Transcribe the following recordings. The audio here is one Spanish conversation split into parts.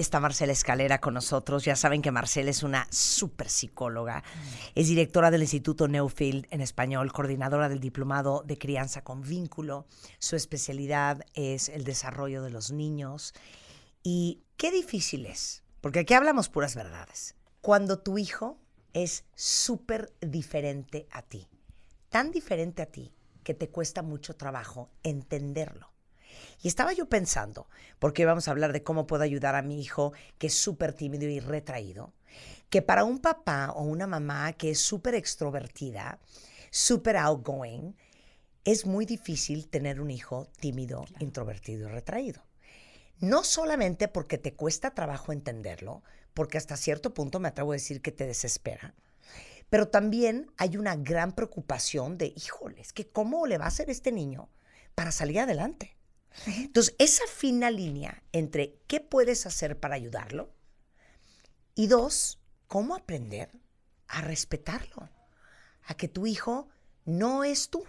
está Marcela Escalera con nosotros. Ya saben que Marcela es una súper psicóloga. Es directora del Instituto Newfield en español, coordinadora del Diplomado de Crianza con Vínculo. Su especialidad es el desarrollo de los niños. Y qué difícil es, porque aquí hablamos puras verdades. Cuando tu hijo es súper diferente a ti, tan diferente a ti que te cuesta mucho trabajo entenderlo. Y estaba yo pensando, porque vamos a hablar de cómo puedo ayudar a mi hijo que es súper tímido y retraído, que para un papá o una mamá que es súper extrovertida, súper outgoing, es muy difícil tener un hijo tímido, claro, introvertido y retraído. No solamente porque te cuesta trabajo entenderlo, porque hasta cierto punto me atrevo a decir que te desespera, pero también hay una gran preocupación de, híjoles, que cómo le va a hacer este niño para salir adelante. Entonces, esa fina línea entre qué puedes hacer para ayudarlo y dos, cómo aprender a respetarlo, a que tu hijo no es tú.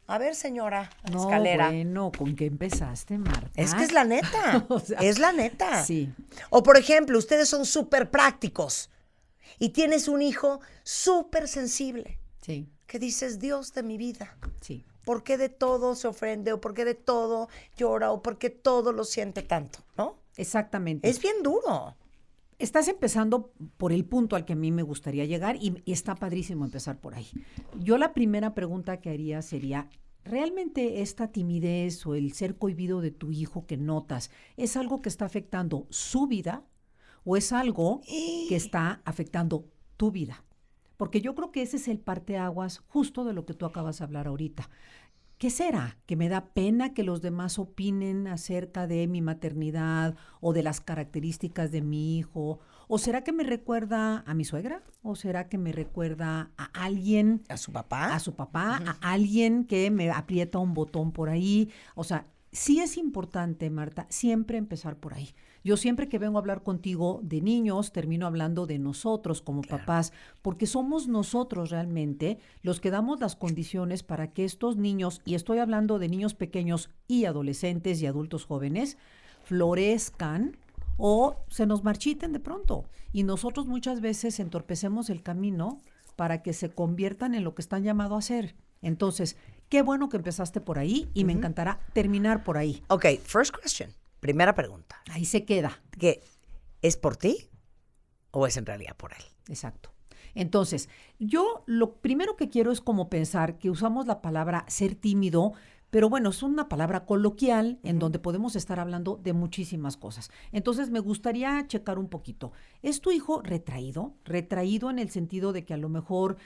A ver, señora Escalera. Bueno, ¿con qué empezaste, Marta? Es que es la neta, o sea, es la neta. Sí. O por ejemplo, ustedes son súper prácticos y tienes un hijo súper sensible. Sí. Que dices, Dios de mi vida. Sí. ¿Por qué de todo se ofende? ¿O por qué de todo llora? ¿O por qué todo lo siente tanto? ¿No? Exactamente. Es bien duro. Estás empezando por el punto al que a mí me gustaría llegar y está padrísimo empezar por ahí. Yo la primera pregunta que haría sería, ¿realmente esta timidez o el ser cohibido de tu hijo que notas es algo que está afectando su vida o es algo que está afectando tu vida? Porque yo creo que ese es el parteaguas justo de lo que tú acabas de hablar ahorita. ¿Qué será? ¿Que me da pena que los demás opinen acerca de mi maternidad o de las características de mi hijo? ¿O será que me recuerda a mi suegra? ¿O será que me recuerda a alguien? ¿A su papá? A su papá, a alguien que me aprieta un botón por ahí. O sea, sí es importante, Marta, siempre empezar por ahí. Yo siempre que vengo a hablar contigo de niños, termino hablando de nosotros como papás, porque somos nosotros realmente los que damos las condiciones para que estos niños, y estoy hablando de niños pequeños y adolescentes y adultos jóvenes, florezcan o se nos marchiten de pronto. Y nosotros muchas veces entorpecemos el camino para que se conviertan en lo que están llamados a ser. Entonces, qué bueno que empezaste por ahí y me encantará terminar por ahí. Ok, first question. Primera pregunta. Ahí se queda. ¿Qué? ¿Es por ti o es en realidad por él? Exacto. Entonces, yo lo primero que quiero es como pensar que usamos la palabra ser tímido, pero bueno, es una palabra coloquial en donde podemos estar hablando de muchísimas cosas. Entonces, me gustaría checar un poquito. ¿Es tu hijo retraído? Retraído en el sentido de que a lo mejor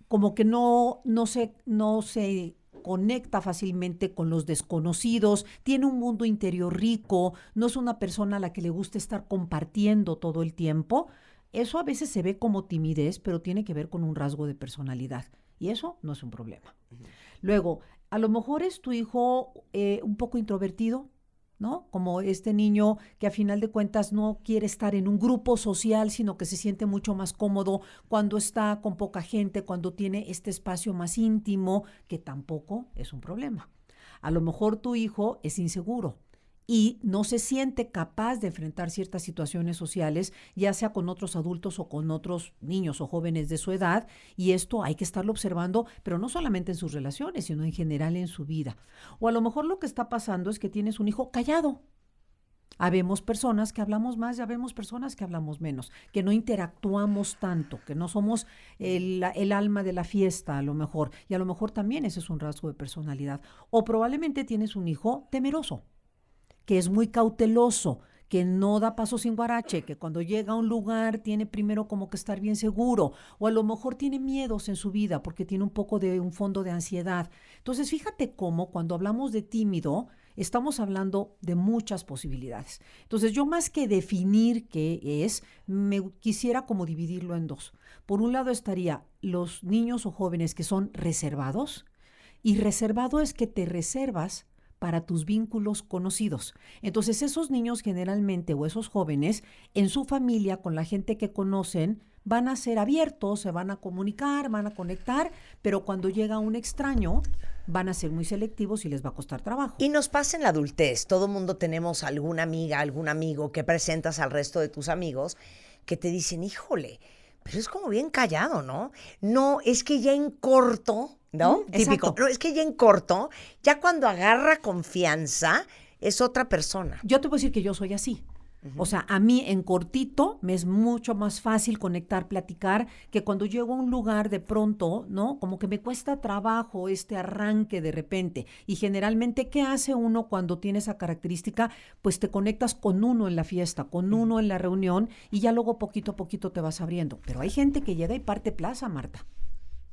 como que no se conecta fácilmente con los desconocidos, tiene un mundo interior rico, no es una persona a la que le gusta estar compartiendo todo el tiempo. Eso a veces se ve como timidez, pero tiene que ver con un rasgo de personalidad. Y eso no es un problema. Luego, a lo mejor es tu hijo un poco introvertido, ¿no? Como este niño que a final de cuentas no quiere estar en un grupo social, sino que se siente mucho más cómodo cuando está con poca gente, cuando tiene este espacio más íntimo, que tampoco es un problema. A lo mejor tu hijo es inseguro y no se siente capaz de enfrentar ciertas situaciones sociales, ya sea con otros adultos o con otros niños o jóvenes de su edad, y esto hay que estarlo observando, pero no solamente en sus relaciones, sino en general en su vida. O a lo mejor lo que está pasando es que tienes un hijo callado. Habemos personas que hablamos más y habemos personas que hablamos menos, que no interactuamos tanto, que no somos el alma de la fiesta a lo mejor, y a lo mejor también ese es un rasgo de personalidad. O probablemente tienes un hijo temeroso, que es muy cauteloso, que no da paso sin guarache, que cuando llega a un lugar tiene primero como que estar bien seguro, o a lo mejor tiene miedos en su vida porque tiene un poco de un fondo de ansiedad. Entonces, fíjate cómo cuando hablamos de tímido, estamos hablando de muchas posibilidades. Entonces, yo más que definir qué es, me quisiera como dividirlo en dos. Por un lado estaría los niños o jóvenes que son reservados, y reservado es que te reservas para tus vínculos conocidos. Entonces, esos niños generalmente o esos jóvenes en su familia, con la gente que conocen, van a ser abiertos, se van a comunicar, van a conectar, pero cuando llega un extraño, van a ser muy selectivos y les va a costar trabajo. Y nos pasa en la adultez. Todo mundo tenemos alguna amiga, algún amigo que presentas al resto de tus amigos que te dicen, híjole, pero es como bien callado, ¿no? No, es que ya en corto, ¿no? Típico. Exacto. No, es que ya en corto, ya cuando agarra confianza, es otra persona. Yo te puedo decir que yo soy así. O sea, a mí en cortito me es mucho más fácil conectar, platicar, que cuando llego a un lugar de pronto, ¿no? Como que me cuesta trabajo este arranque de repente. Y generalmente, ¿qué hace uno cuando tiene esa característica? Pues te conectas con uno en la fiesta, con uno en la reunión y ya luego poquito a poquito te vas abriendo. Pero hay gente que llega y parte plaza, Marta.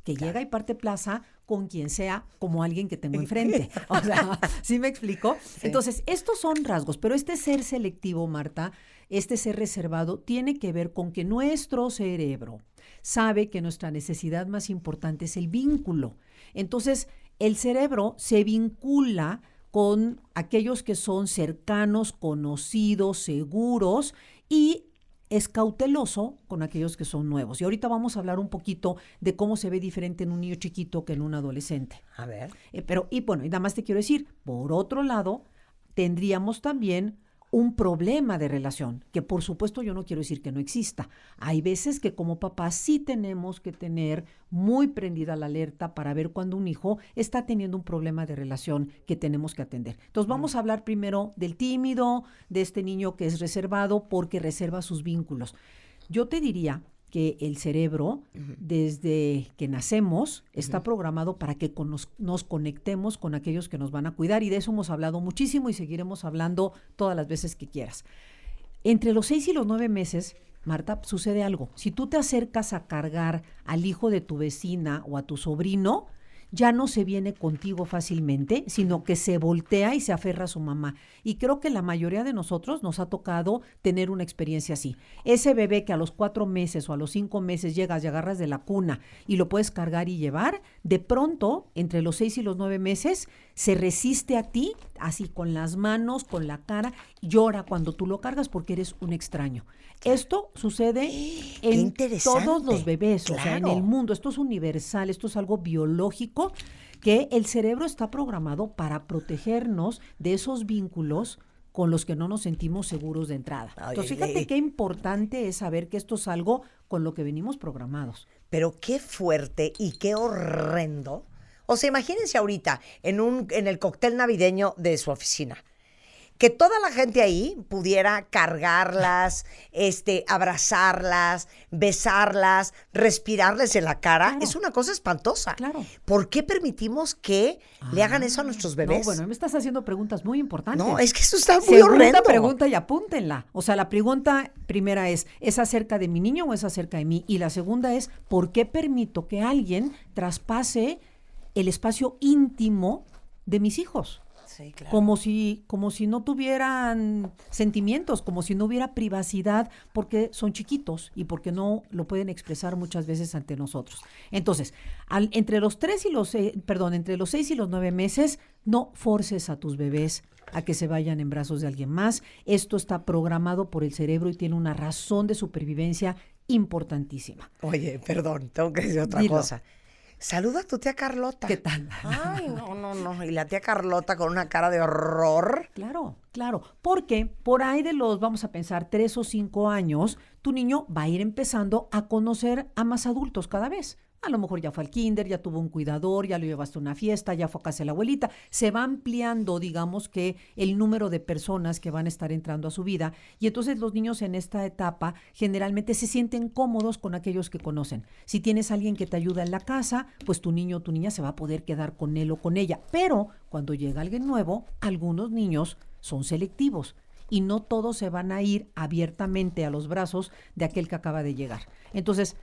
Que llega y parte plaza con quien sea, como alguien que tengo enfrente. O sea, ¿sí me explico? Sí. Entonces, estos son rasgos, pero este ser selectivo, Marta, este ser reservado, tiene que ver con que nuestro cerebro sabe que nuestra necesidad más importante es el vínculo. Entonces, el cerebro se vincula con aquellos que son cercanos, conocidos, seguros y es cauteloso con aquellos que son nuevos. Y ahorita vamos a hablar un poquito de cómo se ve diferente en un niño chiquito que en un adolescente. A ver. Y nada más te quiero decir, por otro lado, tendríamos también un problema de relación, que por supuesto yo no quiero decir que no exista. Hay veces que como papás sí tenemos que tener muy prendida la alerta para ver cuando un hijo está teniendo un problema de relación que tenemos que atender. Entonces vamos a hablar primero del tímido, de este niño que es reservado porque reserva sus vínculos. Yo te diría que el cerebro, desde que nacemos, está programado para que nos conectemos con aquellos que nos van a cuidar, y de eso hemos hablado muchísimo y seguiremos hablando todas las veces que quieras. Entre los 6 y los 9 meses, Marta, sucede algo. Si tú te acercas a cargar al hijo de tu vecina o a tu sobrino, ya no se viene contigo fácilmente, sino que se voltea y se aferra a su mamá. Y creo que la mayoría de nosotros nos ha tocado tener una experiencia así. Ese bebé que a los 4 meses o a los 5 meses llegas y agarras de la cuna y lo puedes cargar y llevar, de pronto, entre los 6 y los 9 meses, se resiste a ti, así con las manos, con la cara, llora cuando tú lo cargas porque eres un extraño. Esto sucede en todos los bebés, claro. O sea, en el mundo. Esto es universal, esto es algo biológico, que el cerebro está programado para protegernos de esos vínculos con los que no nos sentimos seguros de entrada. Entonces, fíjate qué importante es saber que esto es algo con lo que venimos programados. Pero qué fuerte y qué horrendo. O sea, imagínense ahorita en el cóctel navideño de su oficina, que toda la gente ahí pudiera cargarlas, abrazarlas, besarlas, respirarles en la cara. Claro. Es una cosa espantosa. Claro. ¿Por qué permitimos que le hagan eso a nuestros bebés? No, bueno, me estás haciendo preguntas muy importantes. No, es que eso está muy horrendo. Segunda pregunta y apúntenla. O sea, la pregunta primera ¿es acerca de mi niño o es acerca de mí? Y la segunda es, ¿por qué permito que alguien traspase el espacio íntimo de mis hijos? Sí, claro. Como si no tuvieran sentimientos, como si no hubiera privacidad, porque son chiquitos y porque no lo pueden expresar muchas veces ante nosotros. Entonces, entre los 6 y los 9 meses, no forces a tus bebés a que se vayan en brazos de alguien más. Esto está programado por el cerebro y tiene una razón de supervivencia importantísima. Oye, perdón, tengo que decir otra cosa. Saluda a tu tía Carlota. ¿Qué tal? Ay, no. Y la tía Carlota con una cara de horror. Claro. Porque por ahí de los, vamos a pensar, 3 o 5 años, tu niño va a ir empezando a conocer a más adultos cada vez. A lo mejor ya fue al kinder, ya tuvo un cuidador, ya lo llevaste a una fiesta, ya fue a casa de la abuelita. Se va ampliando, digamos, que el número de personas que van a estar entrando a su vida. Y entonces los niños en esta etapa generalmente se sienten cómodos con aquellos que conocen. Si tienes a alguien que te ayuda en la casa, pues tu niño o tu niña se va a poder quedar con él o con ella. Pero cuando llega alguien nuevo, algunos niños son selectivos y no todos se van a ir abiertamente a los brazos de aquel que acaba de llegar. Entonces,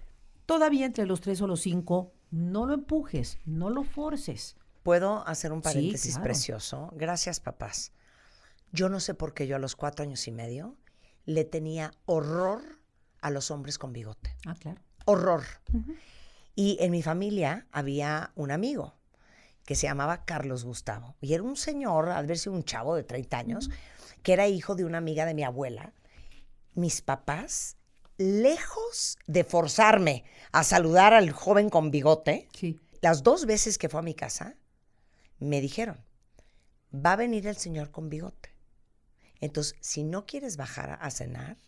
todavía entre los 3 o los 5, no lo empujes, no lo forces. ¿Puedo hacer un paréntesis claro. precioso? Gracias, papás. Yo no sé por qué yo a los 4 años y medio le tenía horror a los hombres con bigote. Ah, claro. Horror. Uh-huh. Y en mi familia había un amigo que se llamaba Carlos Gustavo. Y era un señor, al verse un chavo de 30 años, que era hijo de una amiga de mi abuela. Mis papás lejos de forzarme a saludar al joven con bigote, Sí. las 2 veces que fue a mi casa, me dijeron, va a venir el señor con bigote. Entonces, si no quieres bajar a cenar,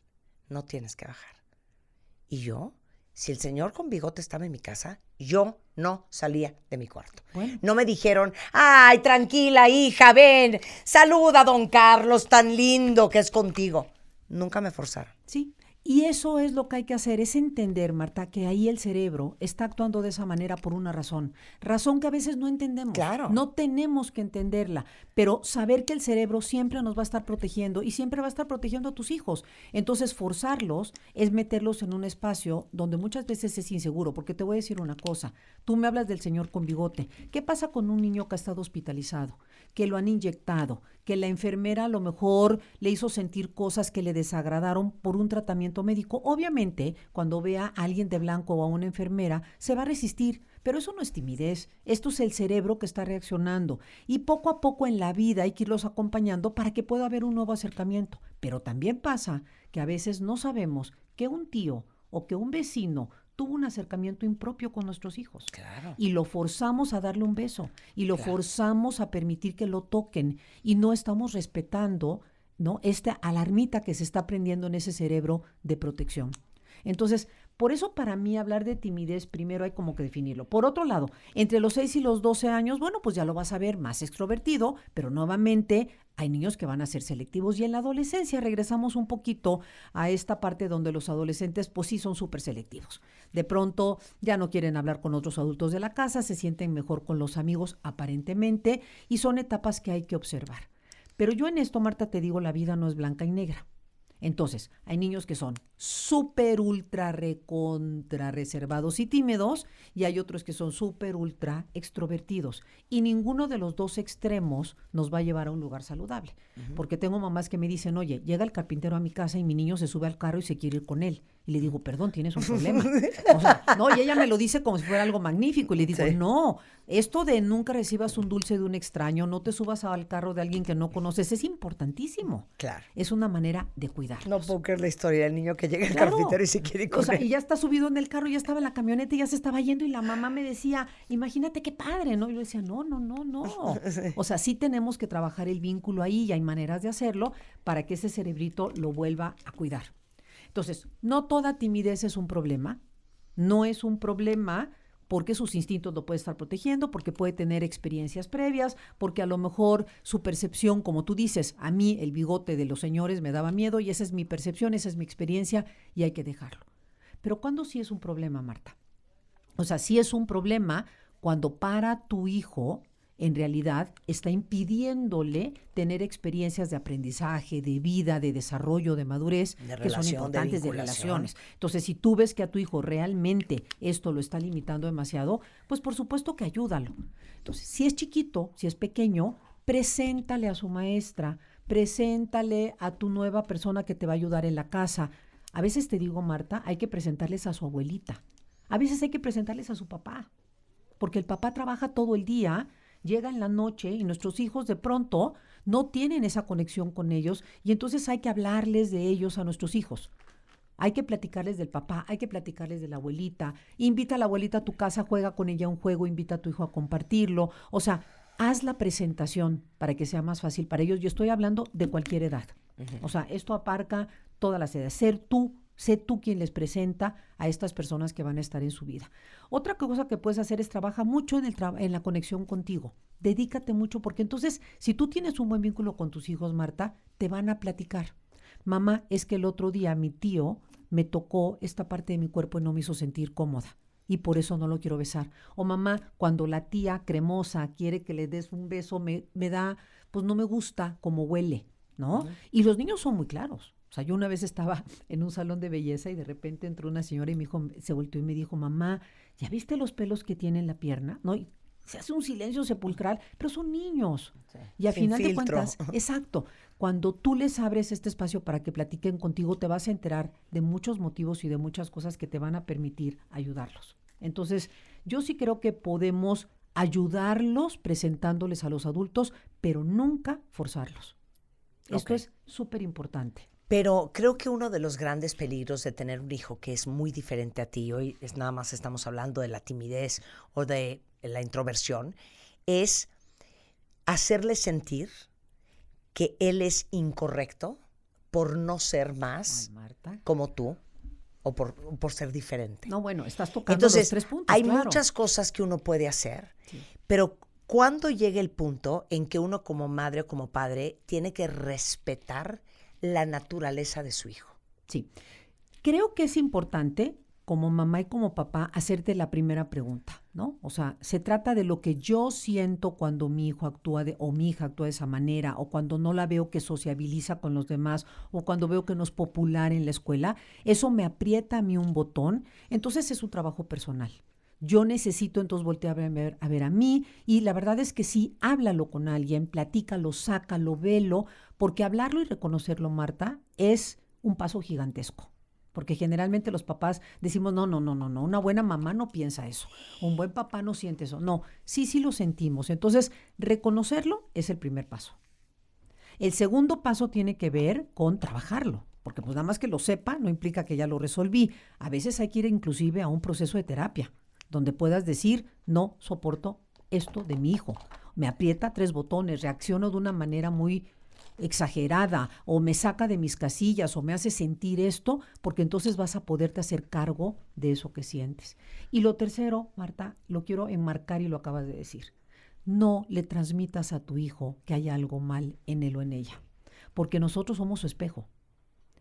no tienes que bajar. Y yo, si el señor con bigote estaba en mi casa, yo no salía de mi cuarto. Bueno. No me dijeron, ay, tranquila, hija, ven, saluda a don Carlos, tan lindo que es contigo. Nunca me forzaron. Sí, y eso es lo que hay que hacer, es entender, Marta, que ahí el cerebro está actuando de esa manera por una razón que a veces no entendemos. Claro. No tenemos que entenderla, pero saber que el cerebro siempre nos va a estar protegiendo y siempre va a estar protegiendo a tus hijos. Entonces, forzarlos es meterlos en un espacio donde muchas veces es inseguro, porque te voy a decir una cosa, tú me hablas del señor con bigote. ¿Qué pasa con un niño que ha estado hospitalizado, que lo han inyectado, que la enfermera a lo mejor le hizo sentir cosas que le desagradaron por un tratamiento médico? Obviamente, cuando vea a alguien de blanco o a una enfermera, se va a resistir, pero eso no es timidez, esto es el cerebro que está reaccionando. Y poco a poco en la vida hay que irlos acompañando para que pueda haber un nuevo acercamiento. Pero también pasa que a veces no sabemos que un tío o que un vecino tuvo un acercamiento impropio con nuestros hijos. Claro. Y lo forzamos a darle un beso y lo Claro. forzamos a permitir que lo toquen y no estamos respetando, ¿no?, esta alarmita que se está prendiendo en ese cerebro de protección. Entonces, por eso para mí hablar de timidez primero hay como que definirlo. Por otro lado, entre los 6 y los 12 años, bueno, pues ya lo vas a ver más extrovertido, pero nuevamente hay niños que van a ser selectivos y en la adolescencia regresamos un poquito a esta parte donde los adolescentes pues sí son súper selectivos. De pronto ya no quieren hablar con otros adultos de la casa, se sienten mejor con los amigos aparentemente y son etapas que hay que observar. Pero yo en esto, Marta, te digo, la vida no es blanca y negra. Entonces, hay niños que son súper, ultra, recontra reservados y tímidos y hay otros que son súper, ultra extrovertidos. Y ninguno de los dos extremos nos va a llevar a un lugar saludable. Porque tengo mamás que me dicen, oye, llega el carpintero a mi casa y mi niño se sube al carro y se quiere ir con él. Y le digo, perdón, tienes un problema. O sea, no, y ella me lo dice como si fuera algo magnífico. Y le digo, Sí. no, esto de nunca recibas un dulce de un extraño, no te subas al carro de alguien que no conoces, es importantísimo. Claro. Es una manera de cuidarlos. No puedo creer la historia del niño que llega el Claro. carpintero y se quiere ir con O sea, él. y ya está subido en el carro, ya estaba en la camioneta y ya se estaba yendo y la mamá me decía, imagínate qué padre, ¿no? Y yo decía, no. Sí. O sea, sí tenemos que trabajar el vínculo ahí y hay maneras de hacerlo para que ese cerebrito lo vuelva a cuidar. Entonces, no toda timidez es un problema, no es un problema porque sus instintos lo puede estar protegiendo, porque puede tener experiencias previas, porque a lo mejor su percepción, como tú dices, a mí el bigote de los señores me daba miedo y esa es mi percepción, esa es mi experiencia y hay que dejarlo. Pero ¿cuándo sí es un problema, Marta? O sea, sí es un problema cuando para tu hijo en realidad está impidiéndole tener experiencias de aprendizaje, de vida, de desarrollo, de madurez, De que son relación, de importantes, de vinculación. relaciones. Entonces, si tú ves que a tu hijo realmente esto lo está limitando demasiado, pues por supuesto que ayúdalo. Entonces, si es chiquito, si es pequeño, preséntale a su maestra, preséntale a tu nueva persona que te va a ayudar en la casa. A veces te digo, Marta, hay que presentarles a su abuelita. A veces hay que presentarles a su papá, porque el papá trabaja todo el día, llega en la noche y nuestros hijos de pronto no tienen esa conexión con ellos y entonces hay que hablarles de ellos a nuestros hijos. Hay que platicarles del papá, hay que platicarles de la abuelita. Invita a la abuelita a tu casa, juega con ella un juego, invita a tu hijo a compartirlo. O sea, haz la presentación para que sea más fácil para ellos. Yo estoy hablando de cualquier edad. O sea, esto abarca todas las edades. Sé tú quien les presenta a estas personas que van a estar en su vida. Otra cosa que puedes hacer es trabaja mucho en la conexión contigo. Dedícate mucho porque entonces, si tú tienes un buen vínculo con tus hijos, Marta, te van a platicar. Mamá, es que el otro día mi tío me tocó esta parte de mi cuerpo y no me hizo sentir cómoda y por eso no lo quiero besar. O mamá, cuando la tía cremosa quiere que le des un beso, me da, pues no me gusta como huele, ¿no? Y los niños son muy claros. O sea, yo una vez estaba en un salón de belleza y de repente entró una señora y se volteó y me dijo, mamá, ¿ya viste los pelos que tiene en la pierna? ¿No? Y se hace un silencio sepulcral, pero son niños. Sí. Y al Sin final de filtro. cuentas, exacto, cuando tú les abres este espacio para que platiquen contigo, te vas a enterar de muchos motivos y de muchas cosas que te van a permitir ayudarlos. Entonces, yo sí creo que podemos ayudarlos presentándoles a los adultos, pero nunca forzarlos. Esto Ok. es súper importante. Pero creo que uno de los grandes peligros de tener un hijo que es muy diferente a ti, hoy es nada más estamos hablando de la timidez o de la introversión, es hacerle sentir que él es incorrecto por no ser más Ay, Marta. como tú o por ser diferente. No, bueno, estás tocando Entonces, los 3 puntos, hay claro. muchas cosas que uno puede hacer, Sí. pero ¿cuándo llega el punto en que uno como madre o como padre tiene que respetar la naturaleza de su hijo? Sí. Creo que es importante, como mamá y como papá, hacerte la primera pregunta, ¿no? O sea, se trata de lo que yo siento cuando mi hijo actúa o mi hija actúa de esa manera, o cuando no la veo que sociabiliza con los demás, o cuando veo que no es popular en la escuela. Eso me aprieta a mí un botón. Entonces es un trabajo personal. Yo necesito entonces voltear a ver a mí, y la verdad es que sí, háblalo con alguien, platícalo, sácalo, velo, porque hablarlo y reconocerlo, Marta, es un paso gigantesco. Porque generalmente los papás decimos, no, una buena mamá no piensa eso, un buen papá no siente eso. No, sí lo sentimos. Entonces, reconocerlo es el primer paso. El segundo paso tiene que ver con trabajarlo, porque pues nada más que lo sepa no implica que ya lo resolví. A veces hay que ir inclusive a un proceso de terapia, donde puedas decir, no soporto esto de mi hijo. Me aprieta 3 botones, reacciono de una manera muy exagerada, o me saca de mis casillas, o me hace sentir esto, porque entonces vas a poderte hacer cargo de eso que sientes. Y lo tercero, Marta, lo quiero enmarcar y lo acabas de decir. No le transmitas a tu hijo que hay algo mal en él o en ella, porque nosotros somos su espejo.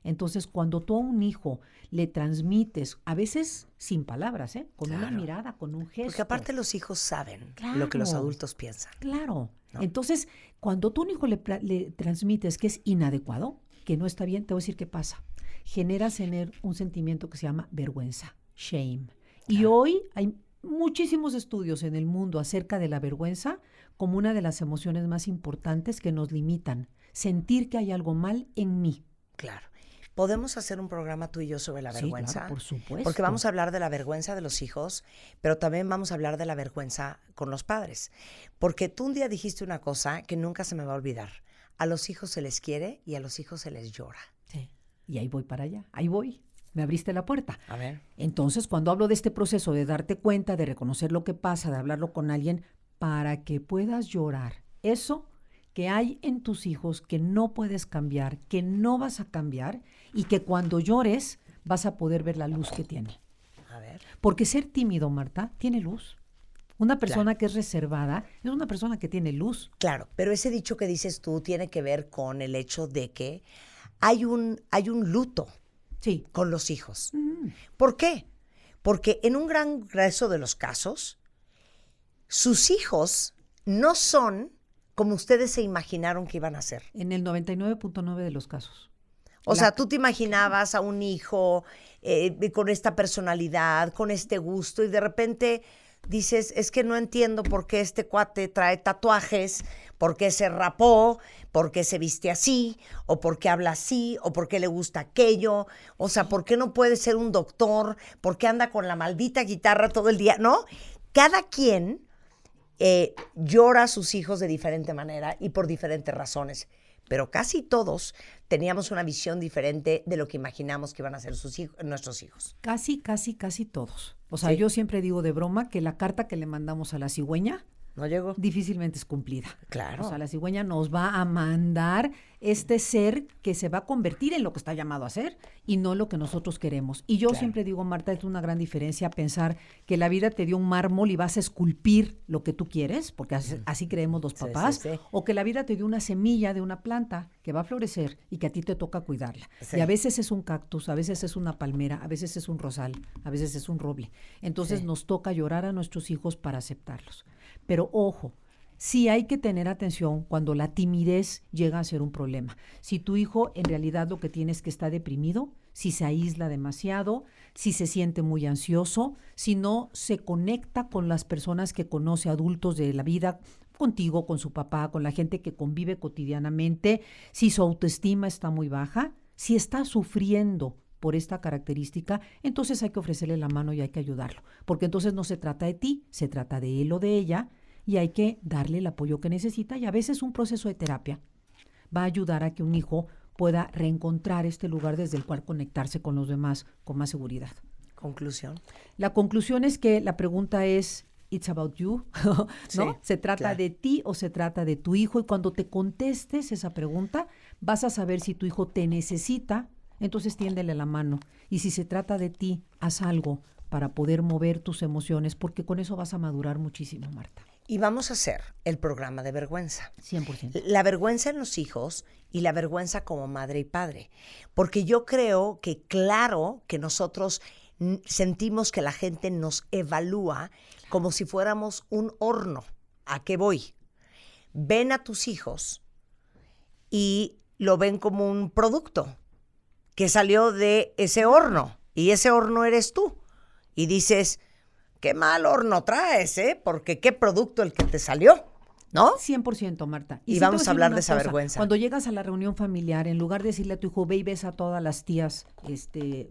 Entonces, cuando tú a un hijo le transmites, a veces sin palabras, con una mirada, con un gesto. Porque aparte los hijos saben Claro. lo que los adultos piensan. Claro. ¿No? Entonces, cuando tú a un hijo le transmites que es inadecuado, que no está bien, te voy a decir qué pasa. Generas en él un sentimiento que se llama vergüenza, shame. Y hoy hay muchísimos estudios en el mundo acerca de la vergüenza como una de las emociones más importantes que nos limitan. Sentir que hay algo mal en mí. Claro. ¿Podemos hacer un programa tú y yo sobre la vergüenza? Sí, claro, por supuesto. Porque vamos a hablar de la vergüenza de los hijos, pero también vamos a hablar de la vergüenza con los padres. Porque tú un día dijiste una cosa que nunca se me va a olvidar. A los hijos se les quiere y a los hijos se les llora. Sí. Y ahí voy para allá, ahí voy. Me abriste la puerta. A ver. Entonces, cuando hablo de este proceso de darte cuenta, de reconocer lo que pasa, de hablarlo con alguien, para que puedas llorar, eso que hay en tus hijos que no puedes cambiar, que no vas a cambiar, y que cuando llores vas a poder ver la luz que tiene. A ver. Porque ser tímido, Marta, tiene luz. Una persona Claro. que es reservada es una persona que tiene luz. Claro, pero ese dicho que dices tú tiene que ver con el hecho de que hay un luto Sí. con los hijos. ¿Por qué? Porque en un gran grueso de los casos, sus hijos no son como ustedes se imaginaron que iban a ser. En el 99.9 de los casos. O sea, tú te imaginabas a un hijo con esta personalidad, con este gusto, y de repente dices, es que no entiendo por qué este cuate trae tatuajes, por qué se rapó, por qué se viste así, o por qué habla así, o por qué le gusta aquello. O sea, ¿por qué no puede ser un doctor? ¿Por qué anda con la maldita guitarra todo el día? ¿No? Cada quien llora a sus hijos de diferente manera y por diferentes razones. Pero casi todos teníamos una visión diferente de lo que imaginamos que iban a ser nuestros hijos. Casi todos. O sea, Sí. yo siempre digo de broma que la carta que le mandamos a la cigüeña ¿No llegó? difícilmente es cumplida. Claro. O sea, la cigüeña nos va a mandar este ser que se va a convertir en lo que está llamado a ser y no lo que nosotros queremos. Y yo Claro. siempre digo, Marta, es una gran diferencia pensar que la vida te dio un mármol y vas a esculpir lo que tú quieres, porque así creemos los Sí, papás, sí, sí. o que la vida te dio una semilla de una planta que va a florecer y que a ti te toca cuidarla. Sí. Y a veces es un cactus, a veces es una palmera, a veces es un rosal, a veces es un roble. Entonces Sí. nos toca llorar a nuestros hijos para aceptarlos. Pero ojo, sí hay que tener atención cuando la timidez llega a ser un problema. Si tu hijo en realidad lo que tiene es que está deprimido, si se aísla demasiado, si se siente muy ansioso, si no se conecta con las personas que conoce, adultos de la vida, contigo, con su papá, con la gente que convive cotidianamente, si su autoestima está muy baja, si está sufriendo por esta característica, entonces hay que ofrecerle la mano y hay que ayudarlo, porque entonces no se trata de ti, se trata de él o de ella, y hay que darle el apoyo que necesita, y a veces un proceso de terapia va a ayudar a que un hijo pueda reencontrar este lugar desde el cual conectarse con los demás con más seguridad. Conclusión. La conclusión es que la pregunta es, it's about you, ¿no? Sí, ¿Se trata claro. de ti o se trata de tu hijo? Y cuando te contestes esa pregunta, vas a saber si tu hijo te necesita, entonces tiéndele la mano. Y si se trata de ti, haz algo para poder mover tus emociones, porque con eso vas a madurar muchísimo, Marta. Y vamos a hacer el programa de vergüenza. 100%. La vergüenza en los hijos y la vergüenza como madre y padre. Porque yo creo que claro que nosotros sentimos que la gente nos evalúa como si fuéramos un horno. ¿A qué voy? Ven a tus hijos y lo ven como un producto que salió de ese horno y ese horno eres tú. Y dices, qué mal horno traes, ¿eh? Porque qué producto el que te salió, ¿no? 100%, Marta. Y sí vamos te voy a hablar decir de esa una cosa. vergüenza. Cuando llegas a la reunión familiar, en lugar de decirle a tu hijo, ve y besa a todas las tías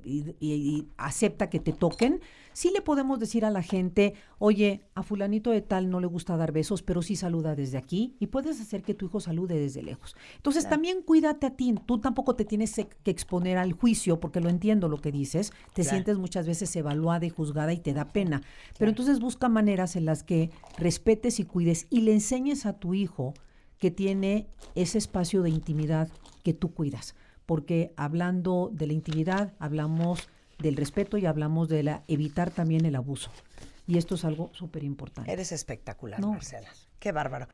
y acepta que te toquen, sí le podemos decir a la gente, oye, a fulanito de tal no le gusta dar besos, pero sí saluda desde aquí y puedes hacer que tu hijo salude desde lejos. Entonces, también cuídate a ti. Tú tampoco te tienes que exponer al juicio, porque lo entiendo lo que dices. Te sientes muchas veces evaluada y juzgada y te da pena. Pero entonces busca maneras en las que respetes y cuides y le enseñes a tu hijo que tiene ese espacio de intimidad que tú cuidas. Porque hablando de la intimidad, hablamos del respeto y hablamos de evitar también el abuso. Y esto es algo súper importante. Eres espectacular, No. Marcela. Qué bárbaro.